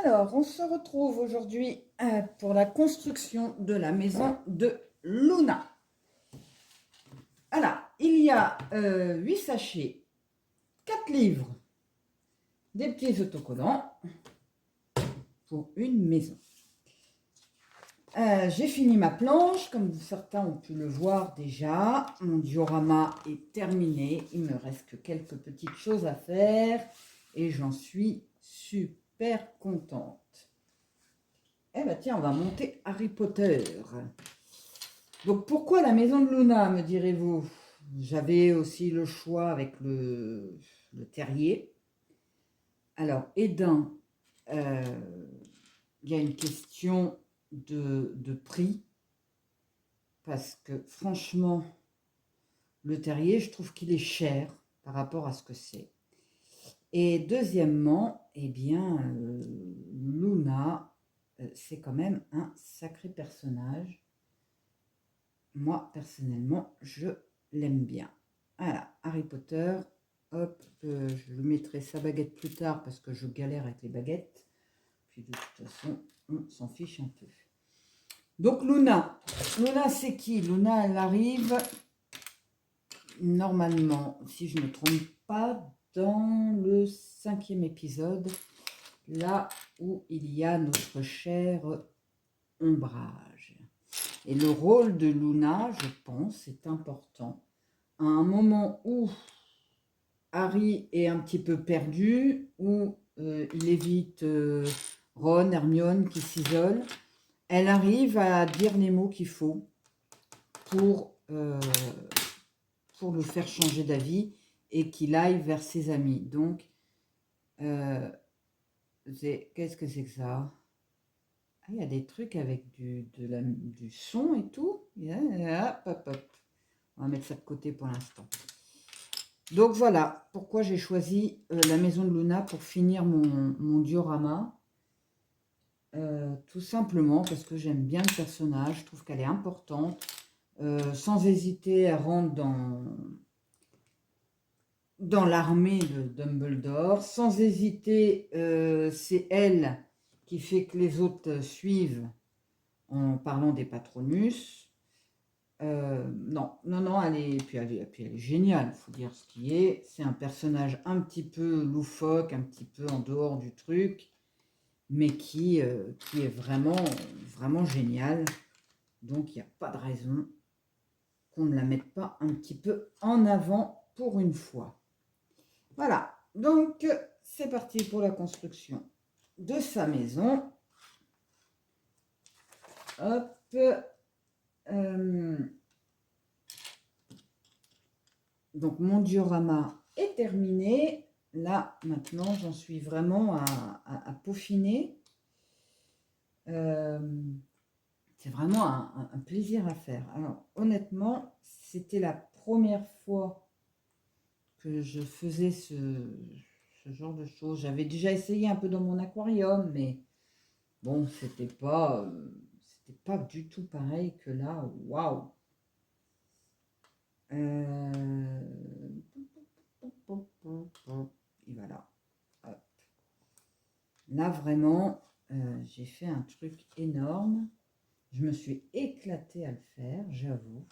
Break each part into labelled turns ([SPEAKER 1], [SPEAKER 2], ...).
[SPEAKER 1] Alors, on se retrouve aujourd'hui pour la construction de la maison de Luna. Alors, il y a 8 sachets, 4 livres, des petits autocollants pour une maison. J'ai fini ma planche, comme certains ont pu le voir déjà. Mon diorama est terminé. Il me reste que quelques petites choses à faire et j'en suis super contente. Eh bien tiens, on va monter Harry Potter. Donc pourquoi la maison de Luna, me direz-vous? J'avais aussi le choix avec le terrier. Alors, Eden, il y a une question de prix. Parce que franchement, le terrier, je trouve qu'il est cher par rapport à ce que c'est. Et deuxièmement, eh bien, Luna, c'est quand même un sacré personnage. Moi, personnellement, je l'aime bien. Voilà, Harry Potter. Hop, je lui mettrai sa baguette plus tard parce que je galère avec les baguettes. Puis de toute façon, on s'en fiche un peu. Donc Luna. Luna, c'est qui? Luna, elle arrive normalement, si je ne me trompe pas, dans le 5e épisode, là où il y a notre cher Ombrage. Et le rôle de Luna, je pense, est important. À un moment où Harry est un petit peu perdu, où il évite Ron, Hermione qui s'isole, elle arrive à dire les mots qu'il faut pour le faire changer d'avis et qu'il aille vers ses amis. Donc, qu'est-ce que c'est que ça? Ah, il y a des trucs avec du son et tout. Hop, hop, hop. On va mettre ça de côté pour l'instant. Donc voilà pourquoi j'ai choisi la maison de Luna pour finir mon diorama. Tout simplement parce que j'aime bien le personnage, je trouve qu'elle est importante. Sans hésiter, elle rentre dans l'armée de Dumbledore. Sans hésiter, c'est elle qui fait que les autres suivent en parlant des Patronus. Non, elle est géniale, il faut dire ce qui est. C'est un personnage un petit peu loufoque, un petit peu en dehors du truc, mais qui est vraiment, vraiment génial. Donc, il n'y a pas de raison qu'on ne la mette pas un petit peu en avant pour une fois. Voilà, donc c'est parti pour la construction de sa maison. Hop. Donc mon diorama est terminé. Là, maintenant, j'en suis vraiment à peaufiner. C'est vraiment un plaisir à faire. Alors, honnêtement, c'était la première fois que je faisais ce genre de choses. J'avais déjà essayé un peu dans mon aquarium, mais bon, c'était pas du tout pareil que là. Waouh! Et voilà. Hop. Là, vraiment, j'ai fait un truc énorme. Je me suis éclatée à le faire, j'avoue.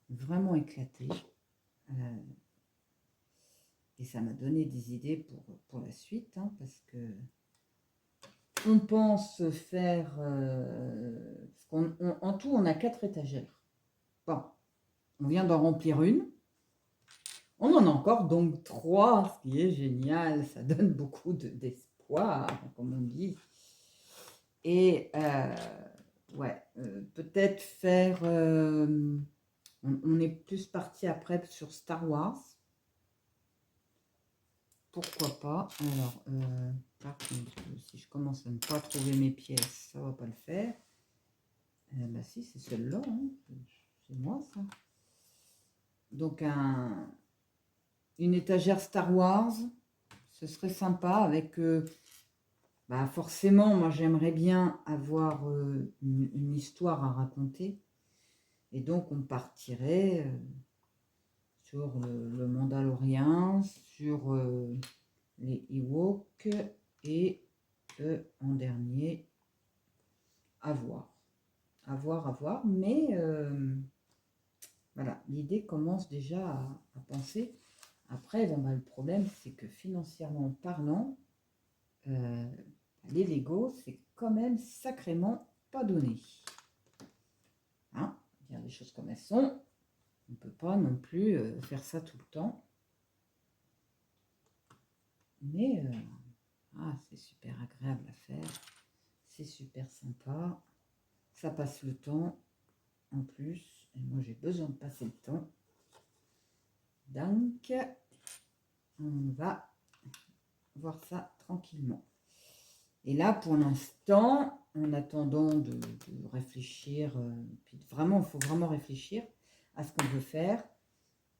[SPEAKER 1] Vraiment éclatée. Et ça m'a donné des idées pour la suite, hein, parce que on pense faire... en tout, on a 4 étagères. Bon, on vient d'en remplir une. On en a encore donc 3, ce qui est génial. Ça donne beaucoup d'espoir, comme on dit. Et ouais, peut-être faire... on est plus parti après sur Star Wars. Pourquoi pas? Alors, par contre, si je commence à ne pas trouver mes pièces, ça va pas le faire. Bah si, c'est celle-là, hein. C'est moi ça. Donc une étagère Star Wars, ce serait sympa avec... bah forcément, moi j'aimerais bien avoir une histoire à raconter. Et donc on partirait sur le Mandalorien, sur les Ewoks et que en dernier, à voir. À voir, à voir. Mais voilà, l'idée commence déjà à penser. Après, bon, bah, le problème, c'est que financièrement parlant, les Lego, c'est quand même sacrément pas donné. Hein, dire les choses comme elles sont. On ne peut pas non plus faire ça tout le temps. Mais c'est super agréable à faire. C'est super sympa. Ça passe le temps en plus. Et moi, j'ai besoin de passer le temps. Donc, on va voir ça tranquillement. Et là, pour l'instant, en attendant de réfléchir, puis vraiment, il faut vraiment réfléchir à ce qu'on veut faire.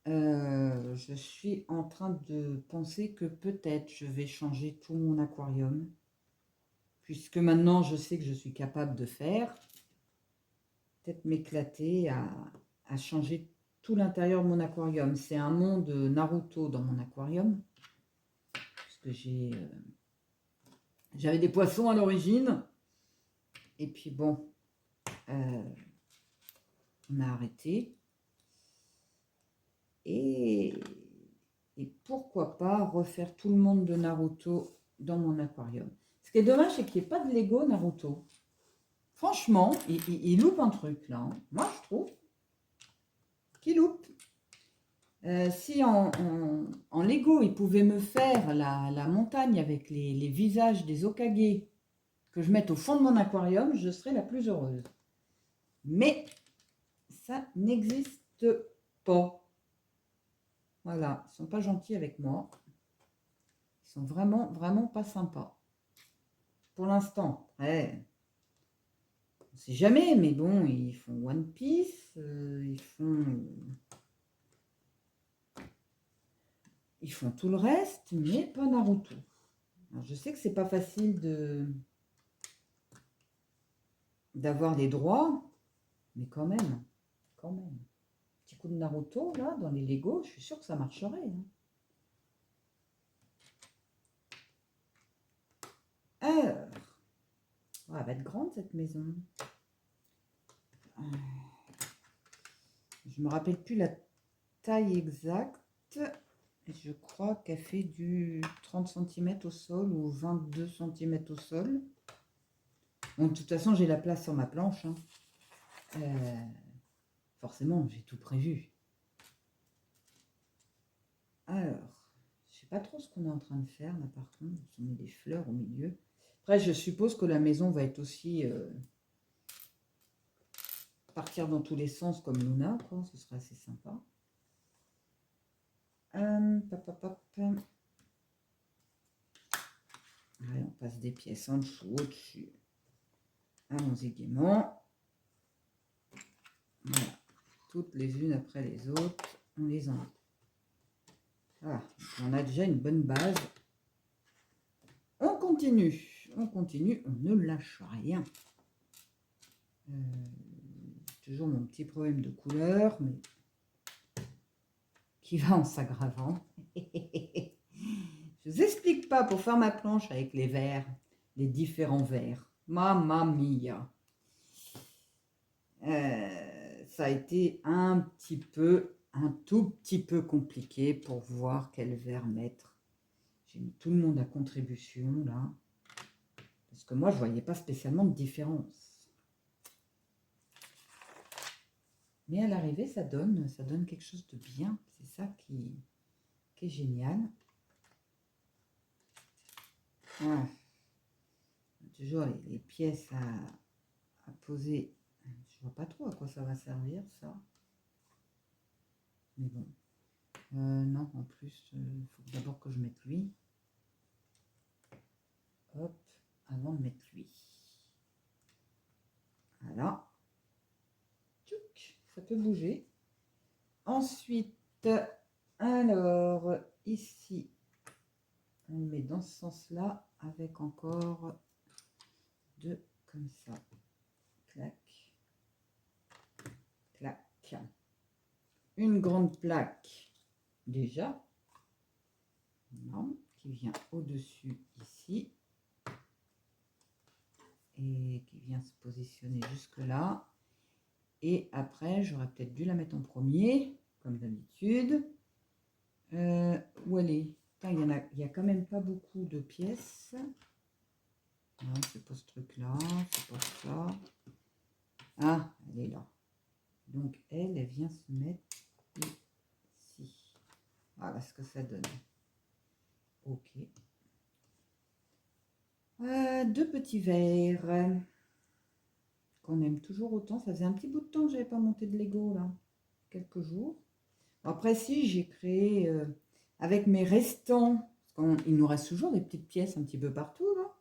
[SPEAKER 1] Je suis en train de penser que peut-être je vais changer tout mon aquarium. Puisque maintenant, je sais que je suis capable de faire. Peut-être m'éclater à changer tout l'intérieur de mon aquarium. C'est un monde Naruto dans mon aquarium. Parce que j'avais des poissons à l'origine. Et puis bon, on a arrêté. Et pourquoi pas refaire tout le monde de Naruto dans mon aquarium. Ce qui est dommage, c'est qu'il n'y ait pas de Lego Naruto. Franchement, il loupe un truc là. Hein. Moi, je trouve qu'il loupe. Si en Lego, il pouvait me faire la montagne avec les visages des Hokage que je mette au fond de mon aquarium, je serais la plus heureuse. Mais ça n'existe pas. Voilà, ils ne sont pas gentils avec moi. Ils sont vraiment, vraiment pas sympas. Pour l'instant, ouais. On ne sait jamais, mais bon, ils font One Piece, ils font tout le reste, mais pas Naruto. Alors, je sais que c'est pas facile d'avoir des droits, mais quand même. Petit coup de Naruto, là, dans les Lego, je suis sûre que ça marcherait. Hein. Alors, elle va être grande, cette maison. Je me rappelle plus la taille exacte. Je crois qu'elle fait du 30 cm au sol ou 22 cm au sol. Bon, de toute façon, j'ai la place sur ma planche. Hein. Forcément, j'ai tout prévu. Alors, je sais pas trop ce qu'on est en train de faire là par contre. On met des fleurs au milieu. Après, je suppose que la maison va être aussi partir dans tous les sens comme Luna, quoi. Ce serait assez sympa. Allez, on passe des pièces en dessous, au-dessus. Allons-y gaiement. Voilà. Toutes les unes après les autres, on les enlève. Voilà, on a déjà une bonne base. On continue, on ne lâche rien. Toujours mon petit problème de couleur, mais qui va en s'aggravant. Je vous explique pas pour faire ma planche avec les verres, les différents verres. Mamma mia. Ça a été un tout petit peu compliqué pour voir quel verre mettre. J'ai mis tout le monde à contribution là. Parce que moi, je ne voyais pas spécialement de différence. Mais à l'arrivée, ça donne quelque chose de bien. C'est ça qui est génial. Voilà. Toujours les pièces à poser. Je vois pas trop à quoi ça va servir, ça. Mais bon. Non, en plus, il faut d'abord que je mette lui. Hop, avant de mettre lui. Voilà. Tchouk, ça peut bouger. Ensuite, alors, ici, on le met dans ce sens-là, avec encore deux comme ça. Clac. Clac. Une grande plaque, déjà. Non, qui vient au-dessus, ici. et qui vient se positionner jusque là. Et après, j'aurais peut-être dû la mettre en premier, comme d'habitude. Où elle est? Putain, il y a quand même pas beaucoup de pièces. Non, c'est pas ce truc-là, c'est pas ça. Ah, elle est là. Donc, elle vient se mettre ici. Voilà ce que ça donne. Ok. Deux petits verres qu'on aime toujours autant. Ça faisait un petit bout de temps que j'avais pas monté de Lego, là. Quelques jours. Après, si, j'ai créé avec mes restants, parce qu'il nous reste toujours des petites pièces un petit peu partout, là.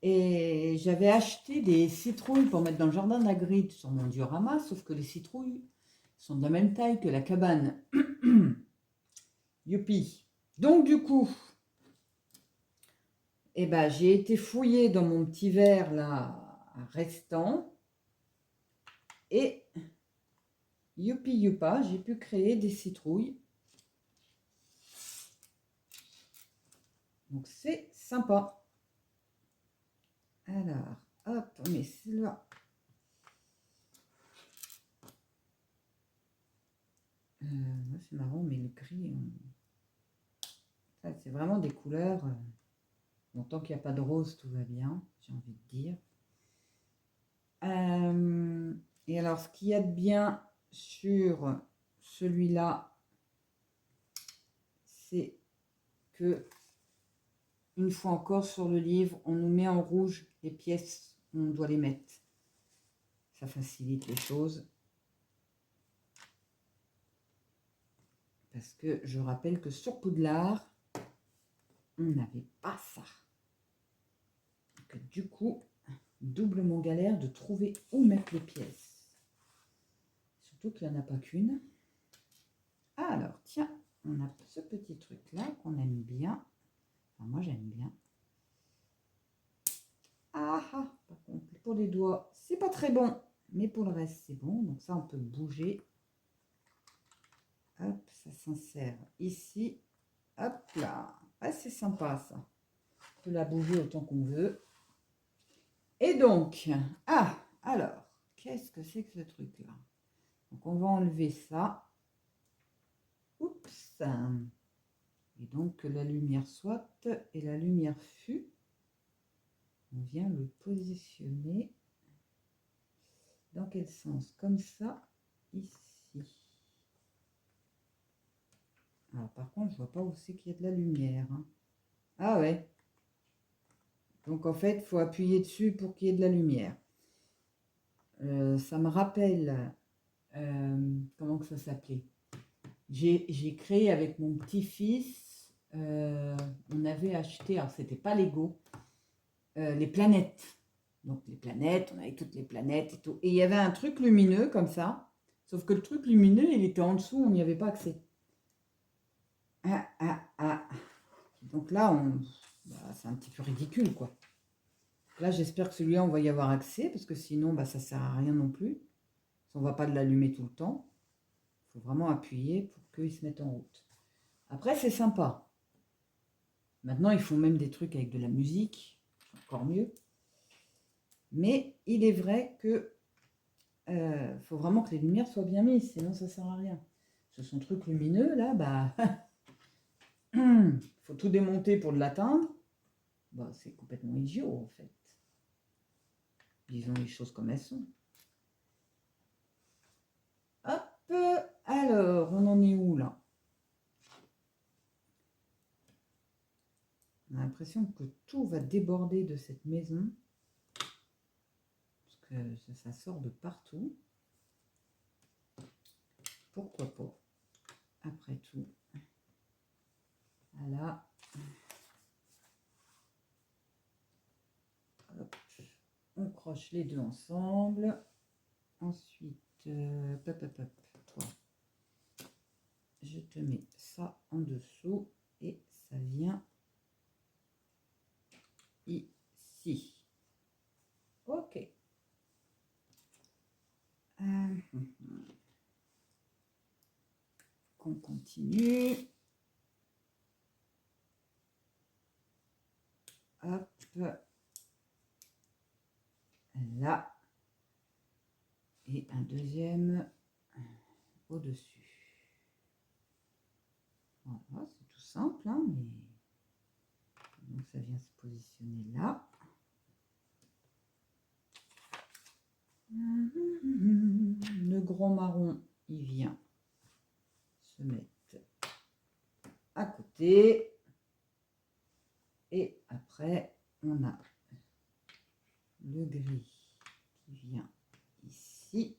[SPEAKER 1] Et j'avais acheté des citrouilles pour mettre dans le jardin d'Hagrid sur mon diorama, sauf que les citrouilles sont de la même taille que la cabane. Youpi. Donc du coup, eh ben, j'ai été fouillée dans mon petit verre là, restant. Et youpi youpa, j'ai pu créer des citrouilles. Donc c'est sympa. Alors, hop, on met celle-là. C'est marrant, mais le gris, c'est vraiment des couleurs. Bon, tant qu'il n'y a pas de rose, tout va bien, j'ai envie de dire. Et alors, ce qu'il y a de bien sur celui-là, c'est que, une fois encore sur le livre, on nous met en rouge les pièces où on doit les mettre. Ça facilite les choses. Parce que je rappelle que sur Poudlard, on n'avait pas ça. Donc, du coup, doublement galère de trouver où mettre les pièces. Surtout qu'il n'y en a pas qu'une. Alors, tiens, on a ce petit truc-là qu'on aime bien. Enfin, moi, j'aime bien. Ah, ah, par contre, pour les doigts, c'est pas très bon. Mais pour le reste, c'est bon. Donc ça, on peut bouger. Hop, ça s'insère ici. Hop là. Ah, c'est sympa, ça. On peut la bouger autant qu'on veut. Et donc, alors, qu'est-ce que c'est que ce truc-là? Donc, on va enlever ça. Oups. Et donc, que la lumière soit et la lumière fut. On vient le positionner. Dans quel sens? Comme ça, ici. Alors, par contre, je vois pas où c'est qu'il y a de la lumière. Hein. Ah ouais. Donc, en fait, il faut appuyer dessus pour qu'il y ait de la lumière. Ça me rappelle... comment que ça s'appelait? J'ai créé avec mon petit-fils... on avait acheté... Alors, c'était pas Lego. Les planètes. Donc, les planètes, on avait toutes les planètes et tout. Et il y avait un truc lumineux comme ça. Sauf que le truc lumineux, il était en dessous, on n'y avait pas accès. Donc là, c'est un petit peu ridicule, quoi. Là, j'espère que celui-là, on va y avoir accès, parce que sinon, ça ne sert à rien non plus. On ne va pas l'allumer tout le temps. Il faut vraiment appuyer pour qu'il se mette en route. Après, c'est sympa. Maintenant, ils font même des trucs avec de la musique. Encore mieux. Mais il est vrai que faut vraiment que les lumières soient bien mises, sinon ça ne sert à rien. Ce sont trucs lumineux, là, faut tout démonter pour l'atteindre. C'est complètement idiot, en fait. Disons les choses comme elles sont. Hop, alors, on en est où, là? On a l'impression que tout va déborder de cette maison. Parce que ça sort de partout. Pourquoi pas? Après tout. Voilà. Hop. On croche les deux ensemble. Ensuite, toi. Je te mets ça en dessous et ça vient ici. Ok. Qu'on continue. Hop. là. Et un deuxième au-dessus. Voilà, c'est tout simple, hein, mais donc ça vient se positionner là. Le gros marron, il vient se mettre à côté. Et après, on a le gris qui vient ici.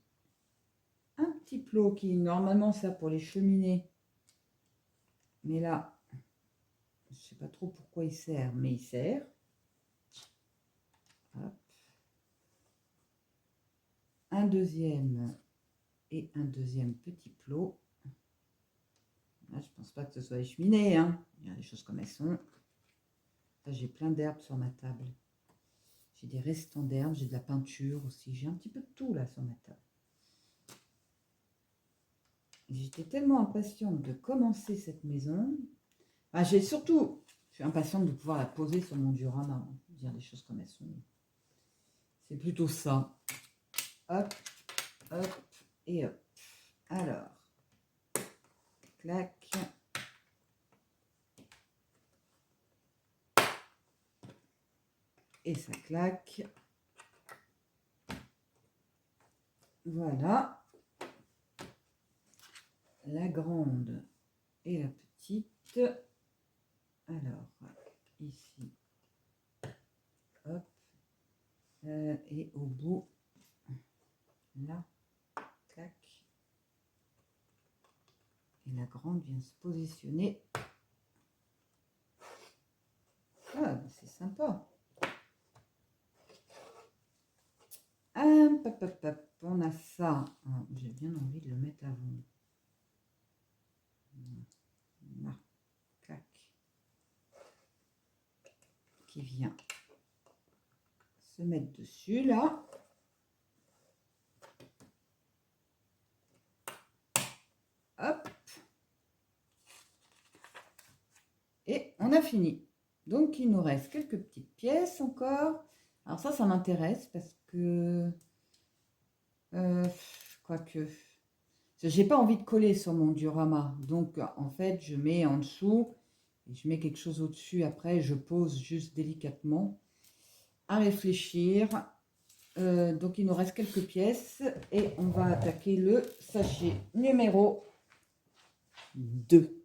[SPEAKER 1] Un petit plot qui, normalement, ça pour les cheminées. Mais là, je ne sais pas trop pourquoi il sert, mais il sert. Hop. Un deuxième et un deuxième petit plot. Là, je pense pas que ce soit les cheminées, hein. Il y a des choses comme elles sont. Là, j'ai plein d'herbes sur ma table. J'ai des restants d'herbes, j'ai de la peinture aussi. J'ai un petit peu de tout là sur ma table. J'étais tellement impatiente de commencer cette maison. Ah, je suis impatiente de pouvoir la poser sur mon diorama. Hein. Dire des choses comme elles sont. C'est plutôt ça. Hop, hop et hop. Alors, clac. Et ça claque. Voilà. La grande et la petite. Alors, ici. Hop. Et au bout, là. Clac. Et la grande vient se positionner. Ah, c'est sympa. Hop, hop, hop, on a ça. Ah, j'ai bien envie de le mettre avant. Là, clac. Qui vient se mettre dessus, là. Hop. Et on a fini. Donc, il nous reste quelques petites pièces encore. Alors ça m'intéresse parce que... quoique... J'ai pas envie de coller sur mon diorama. Donc, en fait, je mets en dessous et je mets quelque chose au-dessus. Après, je pose juste délicatement. À réfléchir. Donc, il nous reste quelques pièces et on va attaquer le sachet numéro 2.